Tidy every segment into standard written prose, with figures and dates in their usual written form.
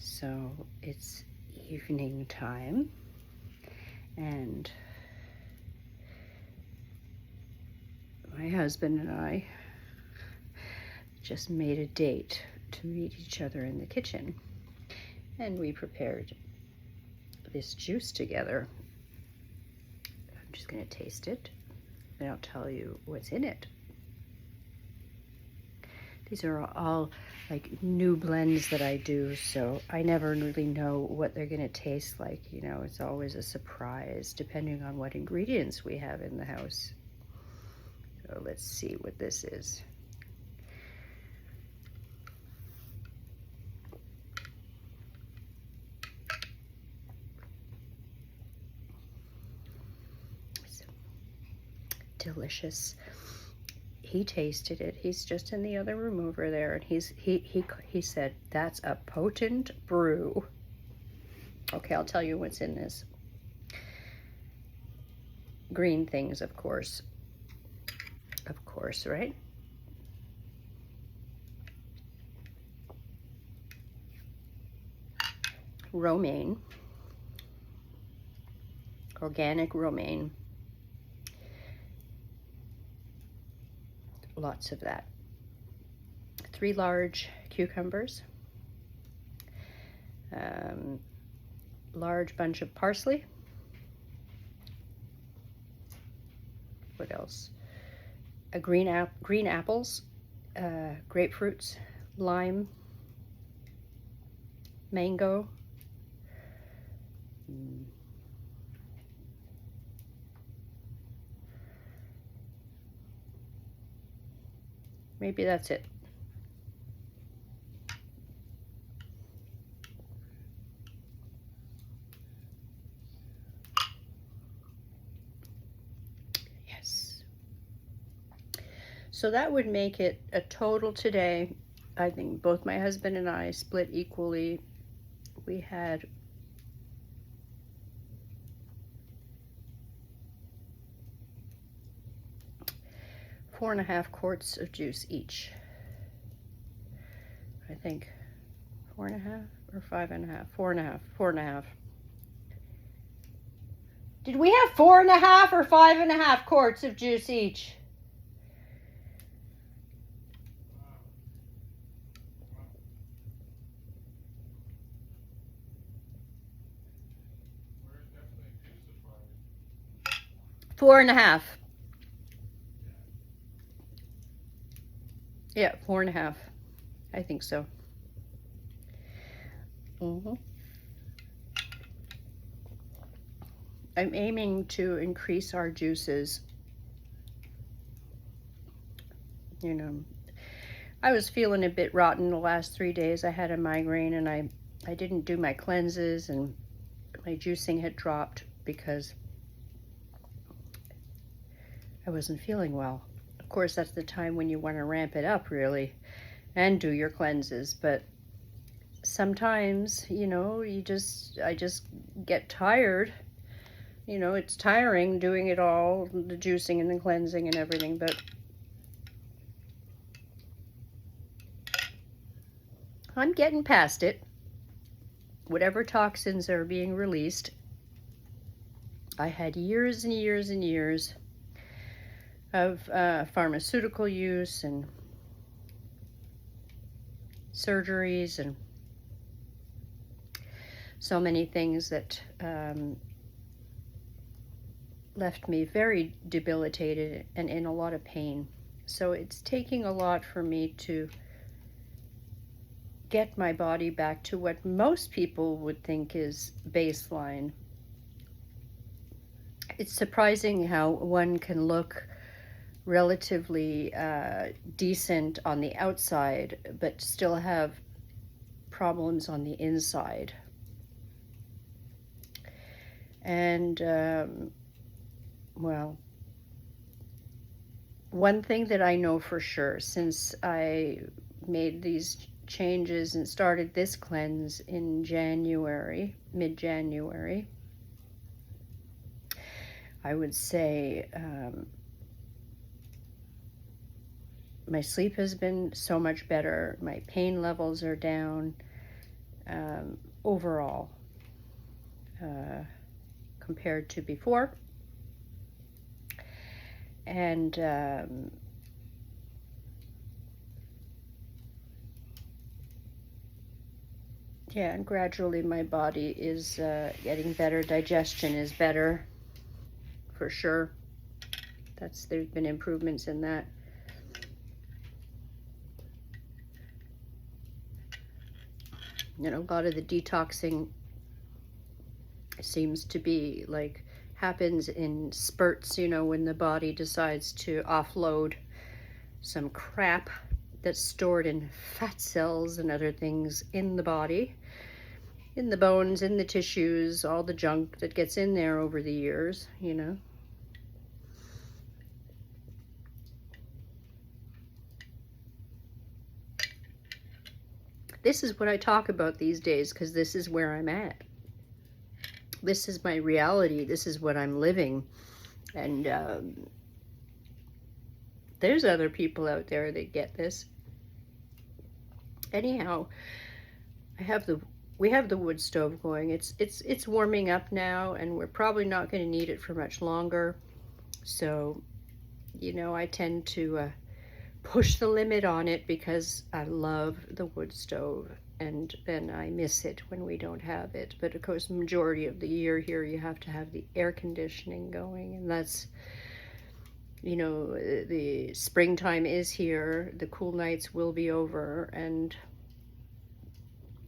So it's evening time, and my husband and I just made a date to meet each other in the kitchen, and we prepared this juice together. I'm just going to taste it, and I'll tell you what's in it. These are all like new blends that I do, so I never really know what they're going to taste like. You know, it's always a surprise depending on what ingredients we have in the house. So let's see what this is. It's delicious. He tasted it. He's just in the other room over there, and he said, "That's a potent brew." Okay, I'll tell you what's in this. Green things, of course. Of course, right? Romaine. Organic romaine. Lots of that. 3 large cucumbers. Large bunch of parsley. What else? Green apples, grapefruits, lime, mango. Maybe that's it. Yes. So that would make it a total today. I think both my husband and I split equally. We had 4.5 quarts of juice each. I think 4.5 or 5.5. 4.5. 4.5. Did we have 4.5 or 5.5 quarts of juice each? Four and a half. Yeah, 4.5. I think so. I'm aiming to increase our juices. You know, I was feeling a bit rotten the last 3 days. I had a migraine, and I didn't do my cleanses, and my juicing had dropped because I wasn't feeling well. Of course, that's the time when you want to ramp it up, really, and do your cleanses. But sometimes, you know, I just get tired. You know, it's tiring doing it all, the juicing and the cleansing and everything, but I'm getting past it. Whatever toxins are being released. I had years and years and years of pharmaceutical use and surgeries and so many things that left me very debilitated and in a lot of pain. So it's taking a lot for me to get my body back to what most people would think is baseline. It's surprising how one can look relatively decent on the outside, but still have problems on the inside. And well, one thing that I know for sure, since I made these changes and started this cleanse in January, mid-January, I would say my sleep has been so much better. My pain levels are down. overall compared to before. And yeah, and gradually my body is getting better. Digestion is better, for sure. There's been improvements in that. You know, a lot of the detoxing seems to be like happens in spurts, you know, when the body decides to offload some crap that's stored in fat cells and other things in the body, in the bones, in the tissues, all the junk that gets in there over the years, you know. This is what I talk about these days because this is where I'm at. This is my reality. This is what I'm living. And there's other people out there that get this. Anyhow, we have the wood stove going. It's warming up now, and we're probably not going to need it for much longer. So, you know, I tend to push the limit on it because I love the wood stove, and then I miss it when we don't have it. But of course, the majority of the year here, you have to have the air conditioning going, and that's, you know, the springtime is here, the cool nights will be over, and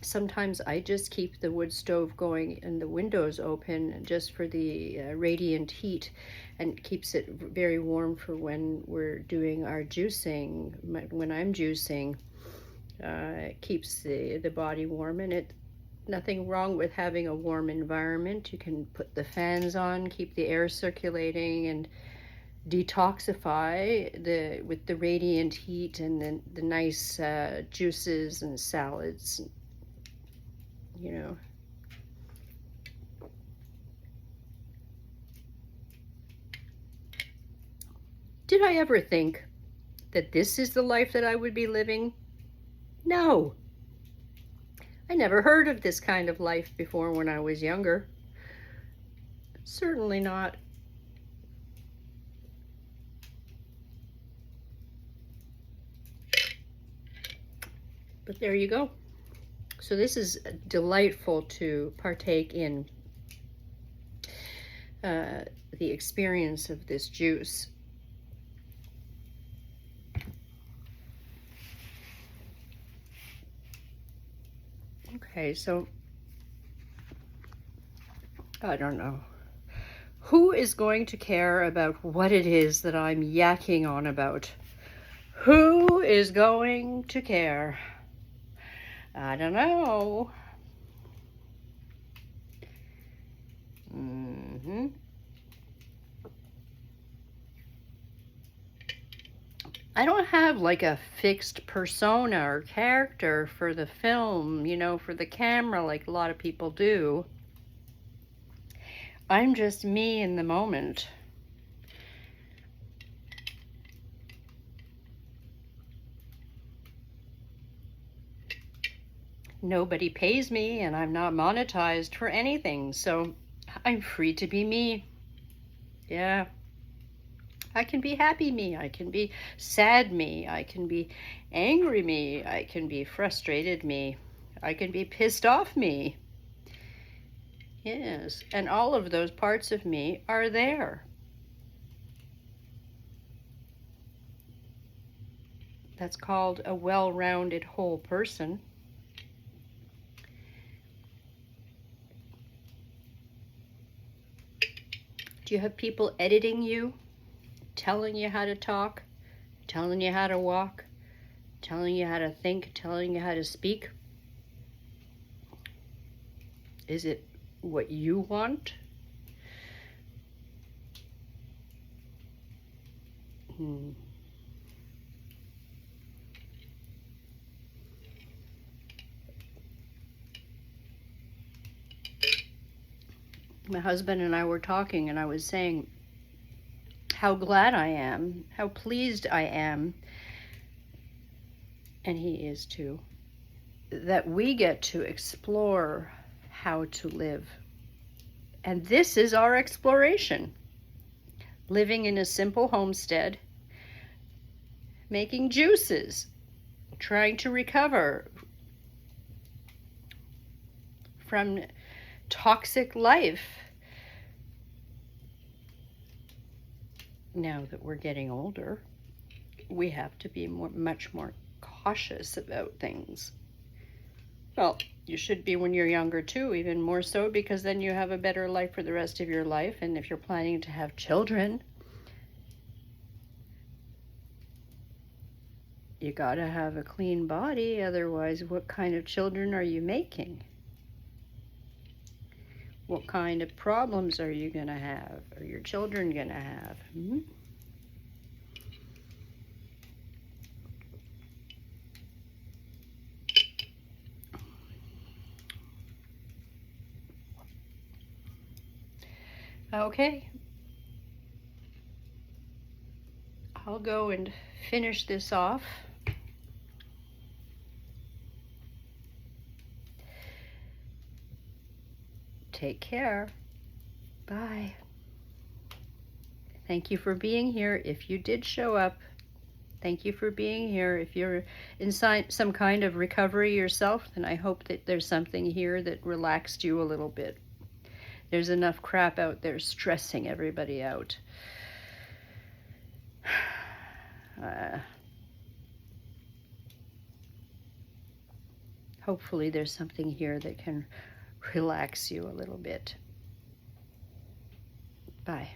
sometimes I just keep the wood stove going and the windows open just for the radiant heat, and it keeps it very warm for when we're doing our juicing. When I'm juicing, it keeps the body warm, and nothing wrong with having a warm environment. You can put the fans on, keep the air circulating, and detoxify with the radiant heat and then the nice juices and salads, you know. Did I ever think that this is the life that I would be living? No. I never heard of this kind of life before when I was younger. Certainly not. But there you go. So this is delightful to partake in the experience of this juice. Okay, so I don't know. Who is going to care about what it is that I'm yakking on about? Who is going to care? I don't know. I don't have like a fixed persona or character for the film, you know, for the camera like a lot of people do. I'm just me in the moment. Nobody pays me, and I'm not monetized for anything, so I'm free to be me. Yeah. I can be happy me, I can be sad me, I can be angry me, I can be frustrated me, I can be pissed off me. Yes, and all of those parts of me are there. That's called a well-rounded whole person. Do you have people editing you? Telling you how to talk, telling you how to walk, telling you how to think, telling you how to speak? Is it what you want? My husband and I were talking, and I was saying how glad I am, how pleased I am, and he is too, that we get to explore how to live. And this is our exploration. Living in a simple homestead, making juices, trying to recover from toxic life. Now that we're getting older, we have to be much more cautious about things. Well, you should be when you're younger too, even more so, because then you have a better life for the rest of your life. And if you're planning to have children, you gotta have a clean body. Otherwise, what kind of children are you making? What kind of problems are you gonna have? Are your children gonna have? Okay, I'll go and finish this off. Take care. Bye. Thank you for being here. If you did show up, thank you for being here. If you're in some kind of recovery yourself, then I hope that there's something here that relaxed you a little bit. There's enough crap out there stressing everybody out. Hopefully there's something here that can relax you a little bit. Bye.